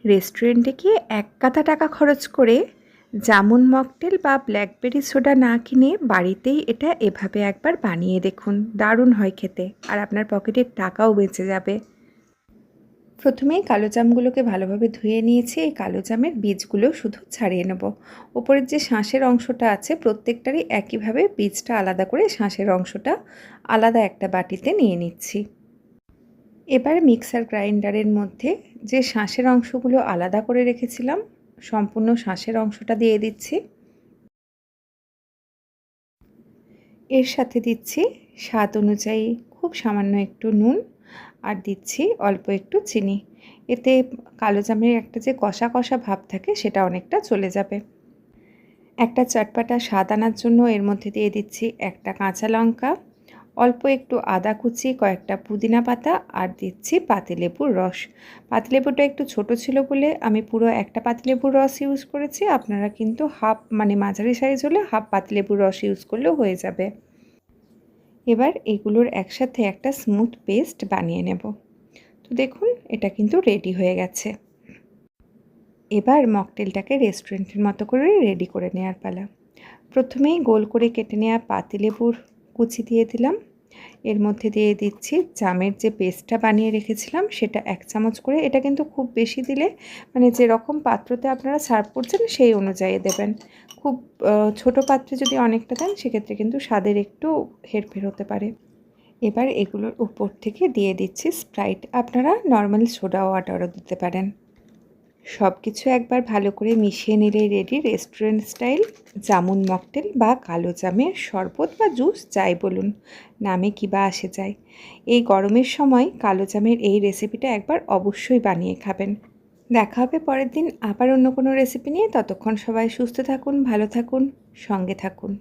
রেস্টুরেন্টে গিয়ে এক গাদা টাকা খরচ করে জামুন মকটেল বা ব্ল্যাকবেরি সোডা না কিনে বাড়িতেই এটা এভাবে একবার বানিয়ে দেখুন। দারুণ হয় খেতে, আর আপনার পকেটের টাকাও বেঁচে যাবে। প্রথমেই কালো জামগুলোকে ভালোভাবে ধুয়ে নিয়েছি। এই কালো জামের বীজগুলো শুধু ছাড়িয়ে নেব। ওপরের যে শাঁসের অংশটা আছে প্রত্যেকটারই একইভাবে বীজটা আলাদা করে শাঁসের অংশটা আলাদা একটা বাটিতে নিয়ে নিচ্ছি। এবার মিক্সার গ্রাইন্ডারের মধ্যে যে শাঁসের অংশগুলো আলাদা করে রেখেছিলাম সম্পূর্ণ শাঁসের অংশটা দিয়ে দিচ্ছি। এর সাথে দিচ্ছি স্বাদ অনুযায়ী খুব সামান্য একটু নুন, আর দিচ্ছি অল্প একটু চিনি। এতে কালো জামের একটা যে কষা কষা ভাব থাকে সেটা অনেকটা চলে যাবে। একটা চটপাটা স্বাদ আনার জন্য এর মধ্যে দিয়ে দিচ্ছি একটা কাঁচা লঙ্কা, অল্প একটু আদা কুচি, কয়েকটা পুদিনা পাতা, আর দিচ্ছি পাতিলেবুর রস। পাতিলেবুটা একটু ছোট ছিল বলে আমি পুরো একটা পাতিলেবুর রস ইউজ করেছি। আপনারা কিন্তু হাফ, মানে মাঝারি সাইজ হলে হাফ পাতিলেবুর রস ইউজ করলেও হয়ে যাবে। এবার এগুলোর একসাথে একটা স্মুথ পেস্ট বানিয়ে নেব। তো দেখুন এটা কিন্তু রেডি হয়ে গেছে। এবার মকটেলটাকে রেস্টুরেন্টের মতো করে রেডি করে নেওয়ার পালা। প্রথমেই গোল করে কেটে নেওয়া পাতিলেবুর কুচি দিয়ে দিলাম। এর মধ্যে দিয়ে দিচ্ছি জামের যে পেস্টটা বানিয়ে রেখেছিলাম সেটা 1 চামচ করে। এটা কিন্তু খুব বেশি দিলে, মানে যেরকম পাত্রতে আপনারা সার্ভ করছেন সেই অনুযায়ী দেবেন। খুব ছোট পাত্রে যদি অনেকটা দেন সেক্ষেত্রে কিন্তু স্বাদের একটু হেরফের হতে পারে। এবার এগুলোর উপর থেকে দিয়ে দিচ্ছি স্প্রাইট। আপনারা নর্মাল সোডা ওয়াটারও দিতে পারেন। সব কিছু একবার ভালো করে মিশিয়ে নিলেই ready restaurant style jamun mocktail বা কালো জামের শরবত বা জুস, যাই বলুন, নামে কী বা আসে যায়। এই গরমের সময় কালো জামের এই রেসিপিটা একবার অবশ্যই বানিয়ে খাবেন। দেখা হবে পরের দিন আবার অন্য কোনো রেসিপি নিয়ে। ততক্ষণ সবাই সুস্থ থাকুন, ভালো থাকুন, সঙ্গে থাকুন।